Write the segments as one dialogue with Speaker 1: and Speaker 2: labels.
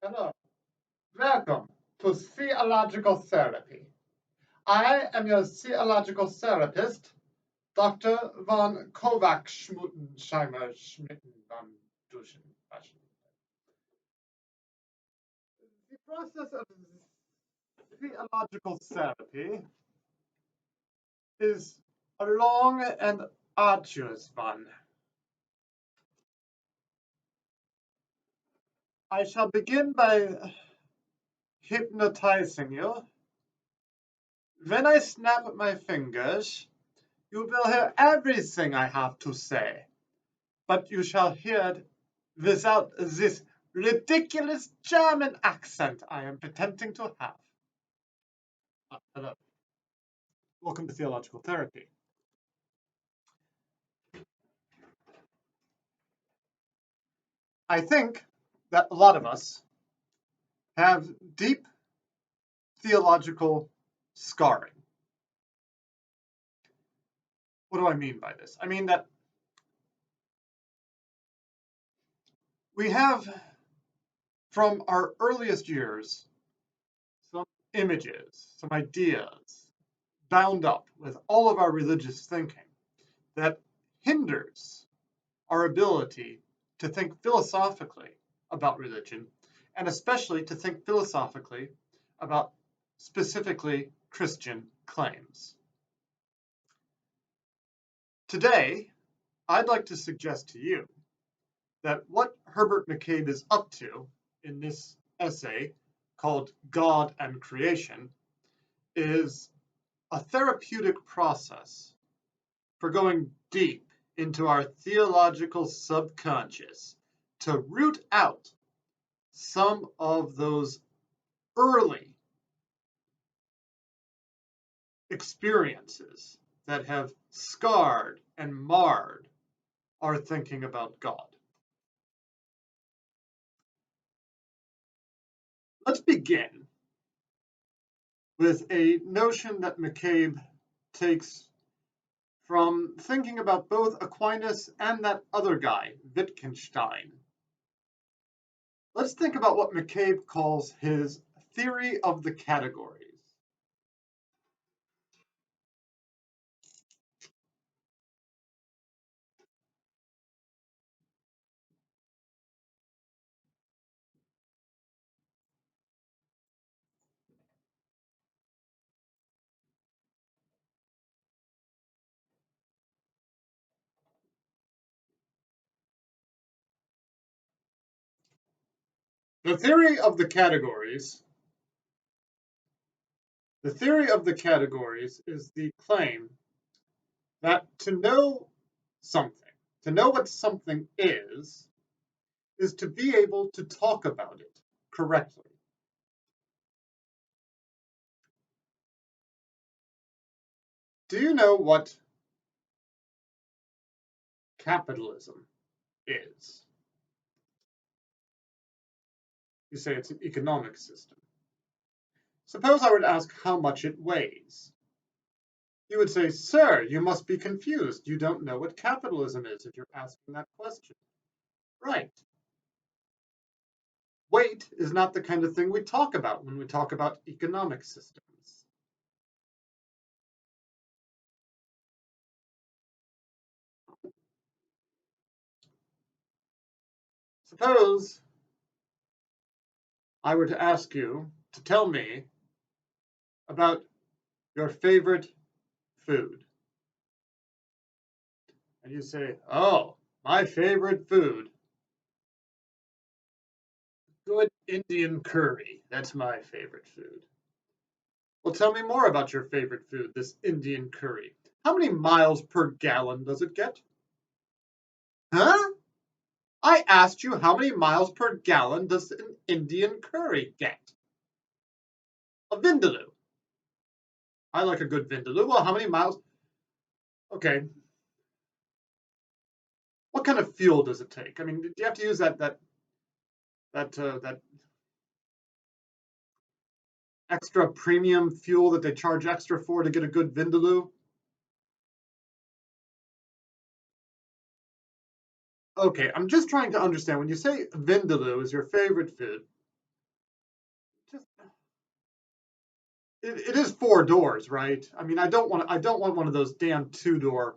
Speaker 1: Hello. Welcome to Theological Therapy. I am your theological therapist, Dr. von Kovac Schmuttenscheimer Schmitten van Duschen. The process of theological therapy is a long and arduous one. I shall begin by hypnotizing you. When I snap my fingers, you will hear everything I have to say, but you shall hear it without this ridiculous German accent I am pretending to have. Hello. Welcome to Theological Therapy. I think that a lot of us have deep theological scarring. What do I mean by this? I mean that we have, from our earliest years, some images, some ideas bound up with all of our religious thinking that hinders our ability to think philosophically about religion, and especially to think philosophically about specifically Christian claims. Today, I'd like to suggest to you that what Herbert McCabe is up to in this essay called God and Creation is a therapeutic process for going deep into our theological subconscious to root out some of those early experiences that have scarred and marred our thinking about God. Let's begin with a notion that McCabe takes from thinking about both Aquinas and that other guy, Wittgenstein. Let's think about what McCabe calls his theory of the categories. The theory of the categories is the claim that to know something, to know what something is to be able to talk about it correctly. Do you know what capitalism is? You say it's an economic system. Suppose I were to ask how much it weighs. You would say, sir, you must be confused. You don't know what capitalism is if you're asking that question. Right. Weight is not the kind of thing we talk about when we talk about economic systems. Suppose I were to ask you to tell me about your favorite food. And you say, oh, my favorite food. Good Indian curry. That's my favorite food. Well, tell me more about your favorite food, this Indian curry. How many miles per gallon does it get? Huh? I asked you how many miles per gallon does an Indian curry get? A vindaloo. I like a good vindaloo. Well, how many miles? Okay. What kind of fuel does it take? I mean, do you have to use that extra premium fuel that they charge extra for to get a good vindaloo? Okay, I'm just trying to understand. When you say vindaloo is your favorite food, it is 4 doors, right? I mean, I don't want one of those damn 2-door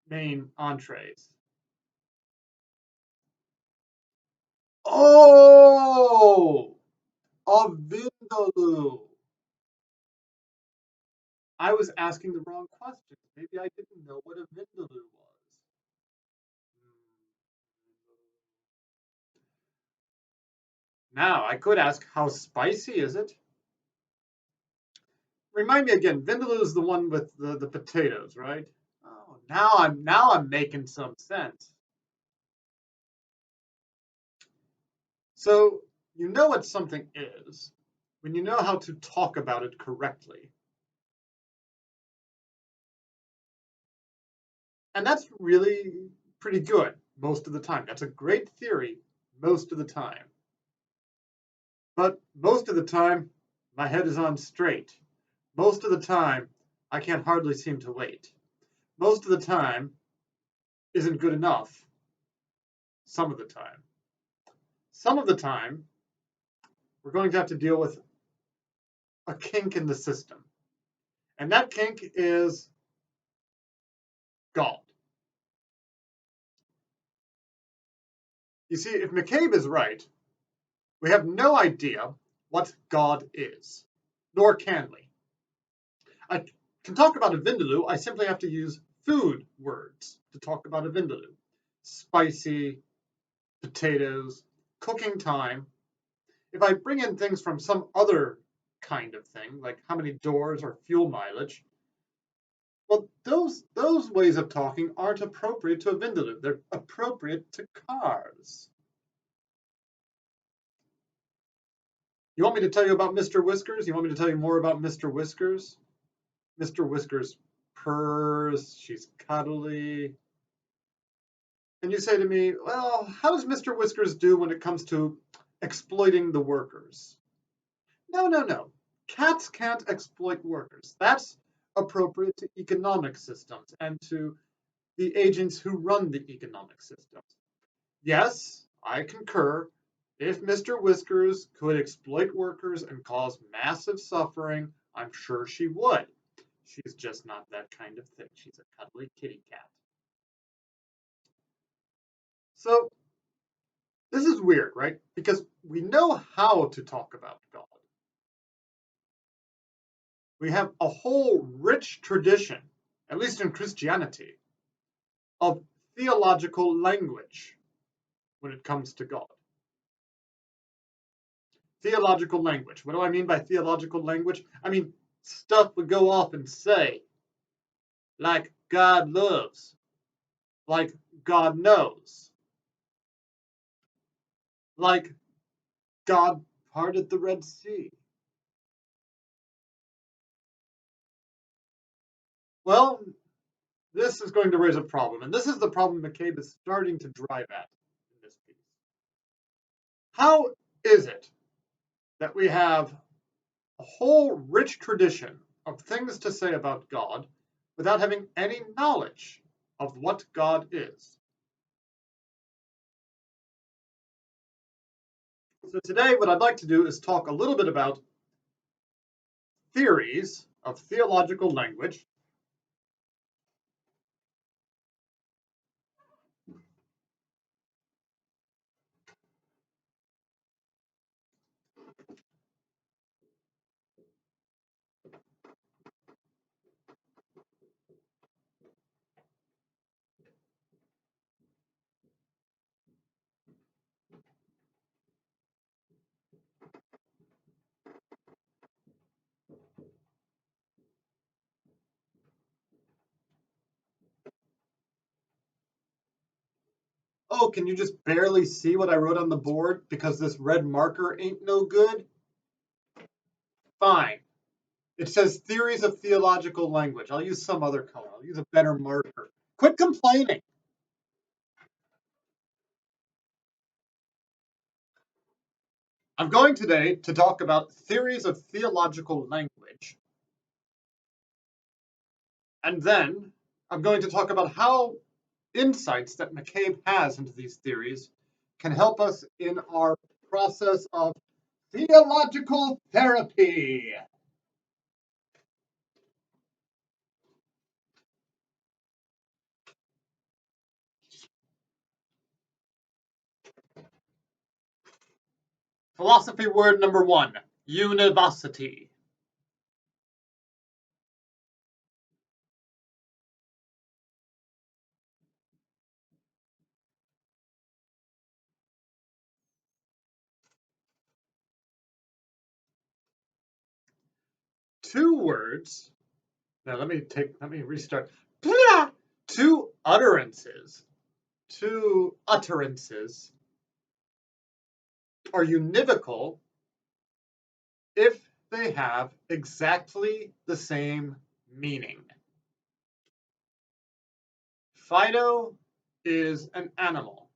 Speaker 1: main entrees. Oh, a vindaloo. I was asking the wrong question. Maybe I didn't know what a vindaloo was. Now, I could ask, how spicy is it? Remind me again, vindaloo is the one with the potatoes, right? Oh, now I'm making some sense. So you know what something is when you know how to talk about it correctly. And that's really pretty good most of the time. That's a great theory most of the time. But most of the time, my head is on straight. Most of the time, I can't hardly seem to wait. Most of the time isn't good enough. Some of the time. Some of the time, we're going to have to deal with a kink in the system. And that kink is God. You see, if McCabe is right, we have no idea what God is, nor can we. I can talk about a vindaloo, I simply have to use food words to talk about a vindaloo. Spicy, potatoes, cooking time. If I bring in things from some other kind of thing, like how many doors or fuel mileage, well, those ways of talking aren't appropriate to a vindaloo. They're appropriate to cars. You want me to tell you about Mr. Whiskers? You want me to tell you more about Mr. Whiskers? Mr. Whiskers purrs, she's cuddly. And you say to me, well, how does Mr. Whiskers do when it comes to exploiting the workers? No, no, no. Cats can't exploit workers. That's appropriate to economic systems and to the agents who run the economic systems. Yes, I concur. If Mr. Whiskers could exploit workers and cause massive suffering, I'm sure she would. She's just not that kind of thing. She's a cuddly kitty cat. So this is weird, right? Because we know how to talk about God. We have a whole rich tradition, at least in Christianity, of theological language when it comes to God. Theological language. What do I mean by theological language? I mean stuff we go off and say, like God loves, like God knows, like God parted the Red Sea. Well, this is going to raise a problem, and this is the problem McCabe is starting to drive at in this piece. How is it that we have a whole rich tradition of things to say about God without having any knowledge of what God is? So today, what I'd like to do is talk a little bit about theories of theological language. Oh, can you just barely see what I wrote on the board because this red marker ain't no good? Fine. It says theories of theological language. I'll use some other color. I'll use a better marker. Quit complaining. I'm going today to talk about theories of theological language. And then I'm going to talk about how insights that McCabe has into these theories can help us in our process of theological therapy. Philosophy word number 1, univocity. Two words. Now let me restart. Two utterances. Two utterances are univocal if they have exactly the same meaning. Fido is an animal.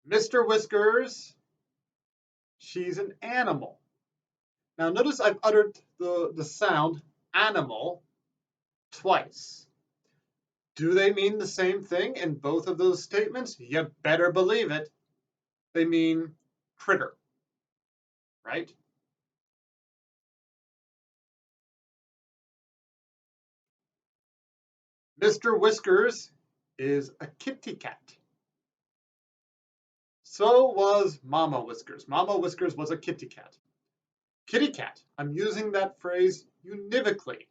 Speaker 1: Mr. Whiskers, she's an animal. Now notice I've uttered the sound animal twice. Do they mean the same thing in both of those statements? You better believe it. They mean critter, right? Mr. Whiskers is a kitty cat. So was Mama Whiskers. Mama Whiskers was a kitty cat. Kitty cat. I'm using that phrase univocally.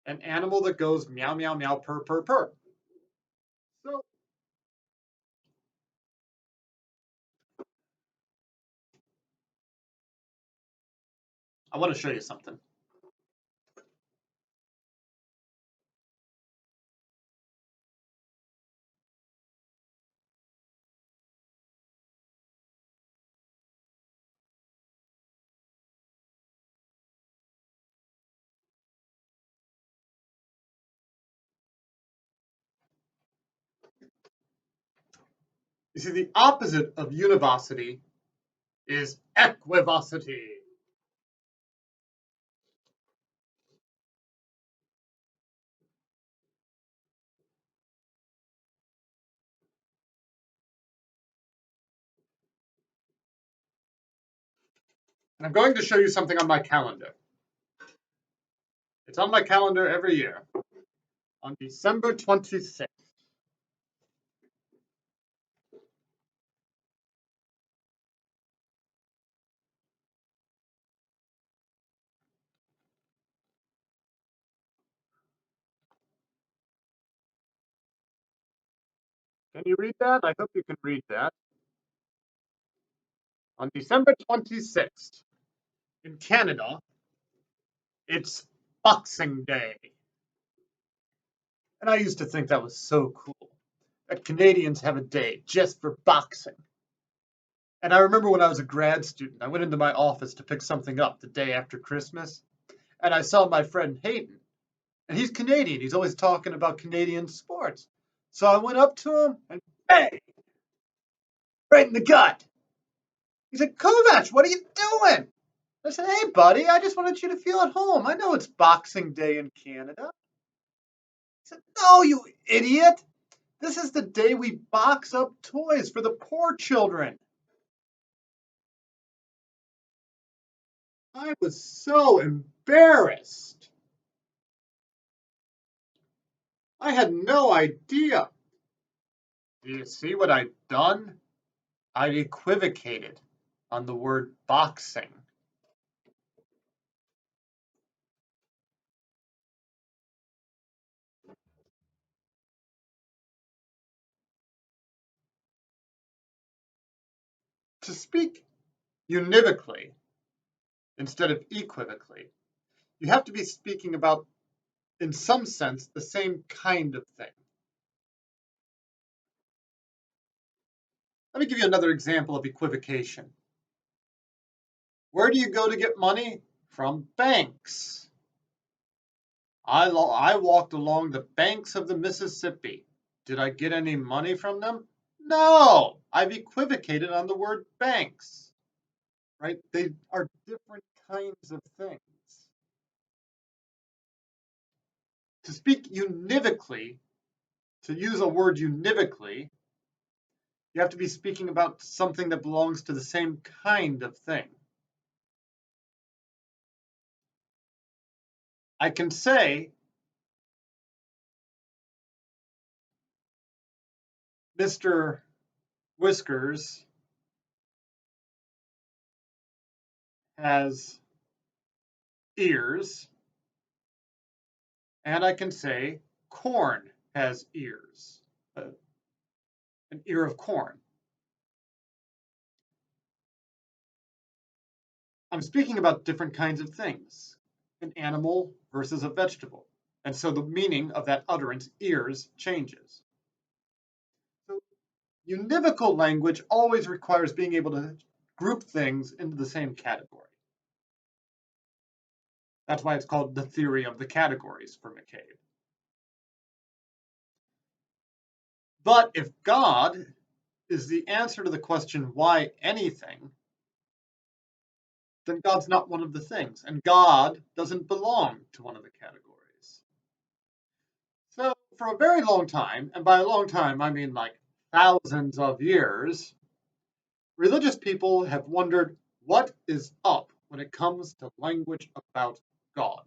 Speaker 1: An animal that goes meow, meow, meow, purr, purr, purr. So I want to show you something. You see, the opposite of univocity is equivocity. And I'm going to show you something on my calendar. It's on my calendar every year on December 26th. Can you read that? I hope you can read that. On December 26th, in Canada, it's Boxing Day. And I used to think that was so cool that Canadians have a day just for boxing. And I remember when I was a grad student, I went into my office to pick something up the day after Christmas, and I saw my friend Hayden. And he's Canadian. He's always talking about Canadian sports. So I went up to him and bang, right in the gut. He said, Kovac, what are you doing? I said, hey, buddy, I just wanted you to feel at home. I know it's Boxing Day in Canada. He said, no, you idiot. This is the day we box up toys for the poor children. I was so embarrassed. I had no idea. Do you see what I'd done? I'd equivocated on the word boxing. To speak univocally instead of equivocally, you have to be speaking about, in some sense, the same kind of thing. Let me give you another example of equivocation. Where do you go to get money? From banks. I walked along the banks of the Mississippi. Did I get any money from them? No, I've equivocated on the word banks, right? They are different kinds of things. To speak univocally, to use a word univocally, you have to be speaking about something that belongs to the same kind of thing. I can say, Mr. Whiskers has ears, and I can say corn has ears, an ear of corn. I'm speaking about different kinds of things, an animal versus a vegetable. And so the meaning of that utterance, ears, changes. So univocal language always requires being able to group things into the same category. That's why it's called the theory of the categories for McCabe. But if God is the answer to the question, why anything, then God's not one of the things, and God doesn't belong to one of the categories. So for a very long time, and by a long time, I mean like thousands of years, religious people have wondered what is up when it comes to language about God.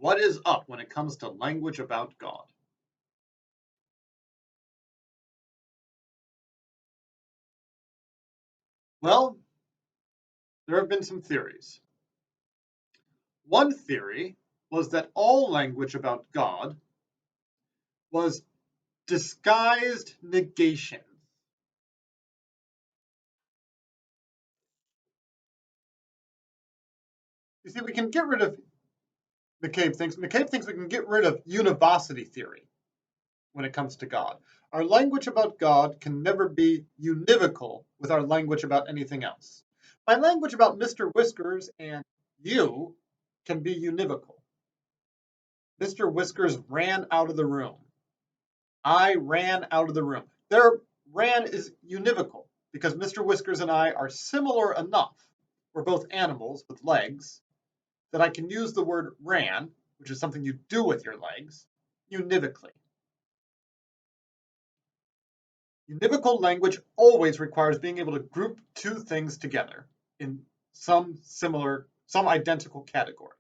Speaker 1: What is up when it comes to language about God? Well, there have been some theories. One theory was that all language about God was disguised negation. You see, we can get rid of McCabe thinks we can get rid of univocity theory when it comes to God. Our language about God can never be univocal with our language about anything else. My language about Mr. Whiskers and you can be univocal. Mr. Whiskers ran out of the room. I ran out of the room. Their ran is univocal because Mr. Whiskers and I are similar enough. We're both animals with legs that I can use the word ran, which is something you do with your legs, univocally. Univocal language always requires being able to group two things together in some identical category.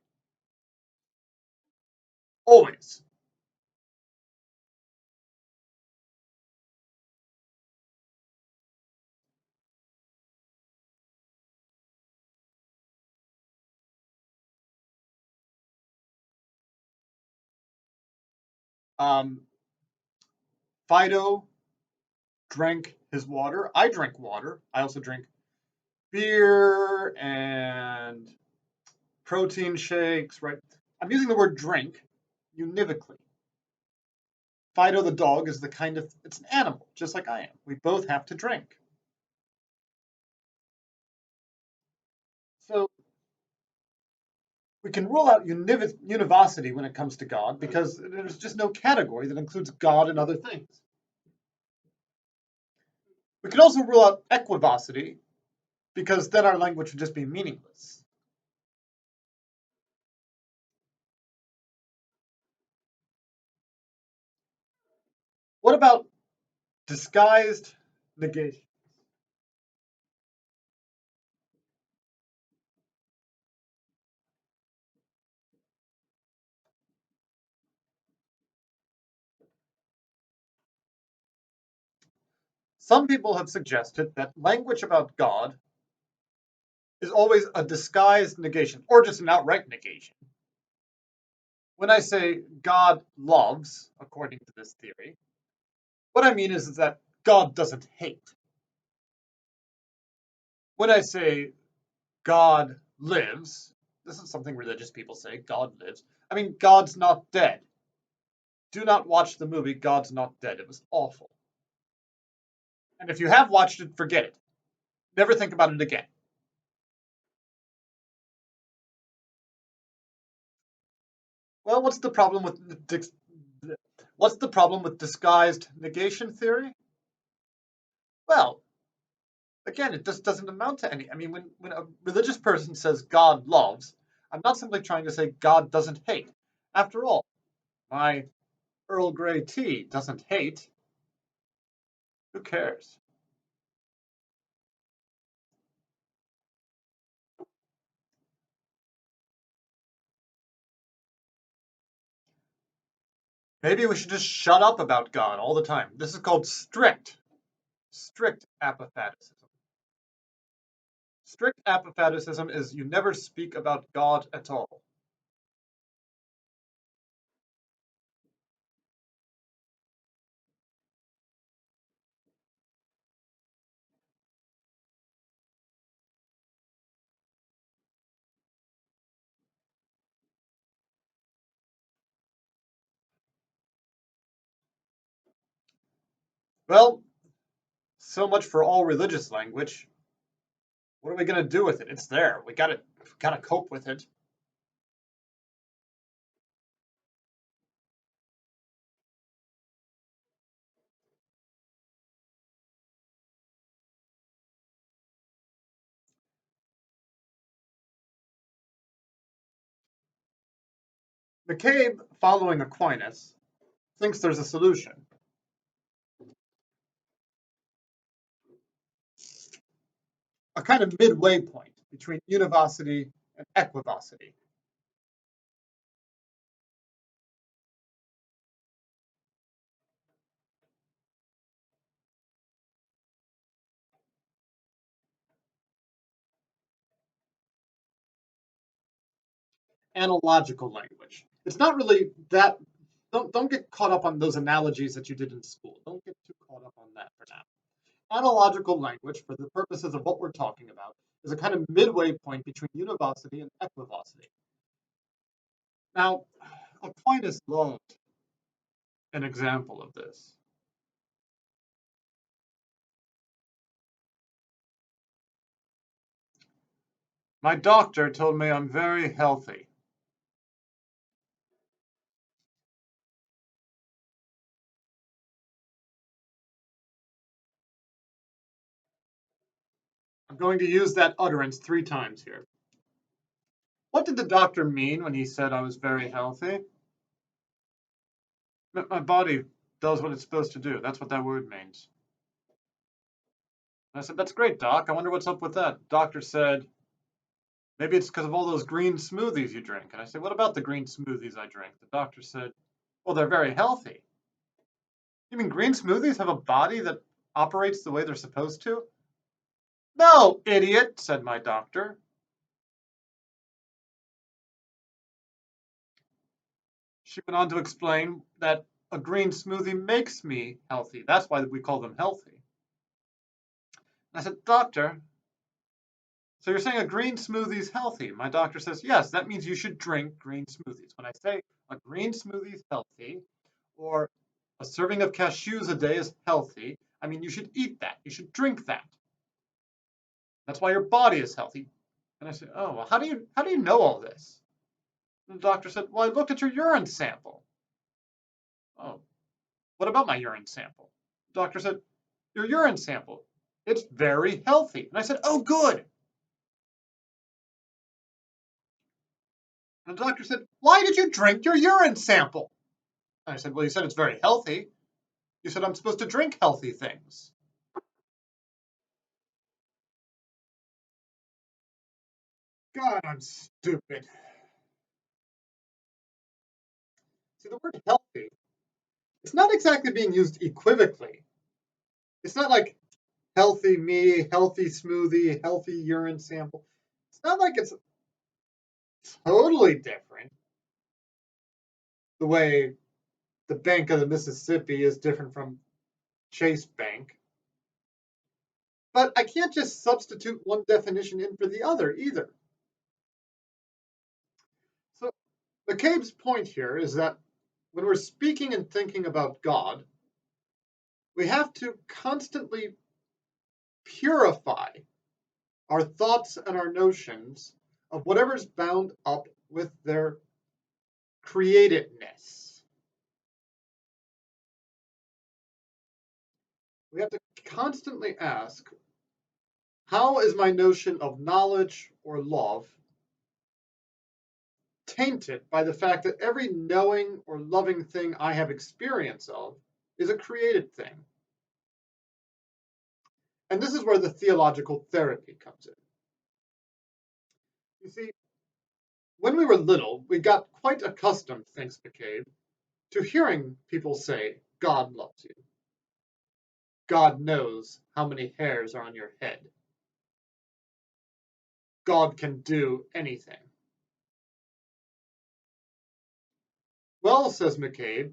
Speaker 1: Always. Um, Fido drank his water. I drank water. I also drink beer and protein shakes, right? I'm using the word drink univocally. Fido the dog is it's an animal, just like I am. We both have to drink. So we can rule out univocity when it comes to God because there's just no category that includes God and other things. We can also rule out equivocity because then our language would just be meaningless. What about disguised negation? Some people have suggested that language about God is always a disguised negation or just an outright negation. When I say God loves, according to this theory, what I mean is that God doesn't hate. When I say God lives, this is something religious people say, God lives. I mean, God's not dead. Do not watch the movie God's Not Dead. It was awful. And if you have watched it, forget it. Never think about it again. Well, what's the problem with disguised negation theory? Well, again, it just doesn't amount to any. I mean, when a religious person says God loves, I'm not simply trying to say God doesn't hate. After all, my Earl Grey tea doesn't hate. Who cares? Maybe we should just shut up about God all the time. This is called strict. strict apophaticism. Strict apophaticism is you never speak about God at all. Well, so much for all religious language. What are we going to do with it? It's there. We got to cope with it. McCabe, following Aquinas, thinks there's a solution. A kind of midway point between univocity and equivocity. Analogical language. It's not really that. Don't get caught up on those analogies that you did in school. Don't get too caught up on that for now. Analogical language, for the purposes of what we're talking about, is a kind of midway point between univocity and equivocity. Now, Aquinas loved an example of this. My doctor told me I'm very healthy. I'm going to use that utterance 3 times here. What did the doctor mean when he said I was very healthy? My body does what it's supposed to do. That's what that word means. I said, that's great, Doc. I wonder what's up with that. The doctor said, maybe it's because of all those green smoothies you drink. And I said, what about the green smoothies I drink? The doctor said, well, they're very healthy. You mean green smoothies have a body that operates the way they're supposed to? No, idiot, said my doctor. She went on to explain that a green smoothie makes me healthy. That's why we call them healthy. I said, doctor, so you're saying a green smoothie is healthy? My doctor says, yes, that means you should drink green smoothies. When I say a green smoothie is healthy, or a serving of cashews a day is healthy, I mean you should eat that. You should drink that. That's why your body is healthy. And I said, oh, well, how do you know all this? And the doctor said, well, I looked at your urine sample. Oh, what about my urine sample? The doctor said, your urine sample, it's very healthy. And I said, oh, good. And the doctor said, why did you drink your urine sample? And I said, well, you said it's very healthy. You said I'm supposed to drink healthy things. God, I'm stupid. See, the word healthy, it's not exactly being used equivocally. It's not like healthy me, healthy smoothie, healthy urine sample. It's not like it's totally different. The way the Bank of the Mississippi is different from Chase Bank. But I can't just substitute one definition in for the other either. So McCabe's point here is that when we're speaking and thinking about God, we have to constantly purify our thoughts and our notions of whatever's bound up with their createdness. We have to constantly ask, how is my notion of knowledge or love tainted by the fact that every knowing or loving thing I have experience of is a created thing? And this is where the theological therapy comes in. You see, when we were little, we got quite accustomed, thanks McCabe, to hearing people say, God loves you. God knows how many hairs are on your head. God can do anything. Well, says McCabe,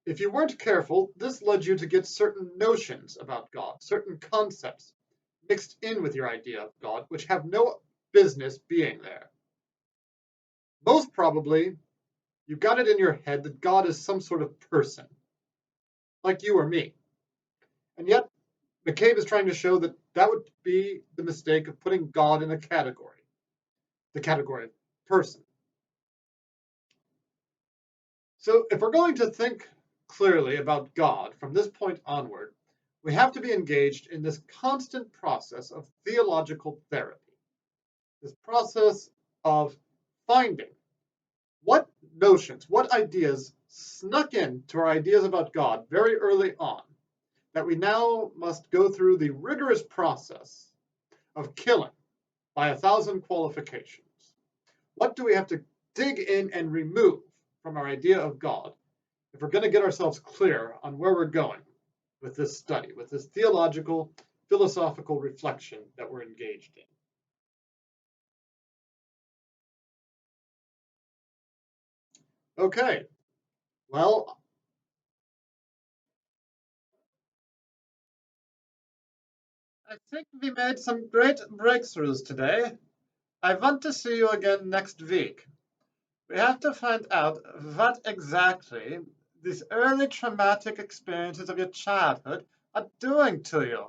Speaker 1: if you weren't careful, this led you to get certain notions about God, certain concepts mixed in with your idea of God, which have no business being there. Most probably, you got it in your head that God is some sort of person, like you or me. And yet, McCabe is trying to show that that would be the mistake of putting God in a category, the category of person. So if we're going to think clearly about God from this point onward, we have to be engaged in this constant process of theological therapy, this process of finding what notions, what ideas snuck into our ideas about God very early on that we now must go through the rigorous process of killing by 1,000 qualifications. What do we have to dig in and remove from our idea of God if we're going to get ourselves clear on where we're going with this study, with this theological, philosophical reflection that we're engaged in? Okay, well, I think we made some great breakthroughs today. I want to see you again next week. We have to find out what exactly these early traumatic experiences of your childhood are doing to you.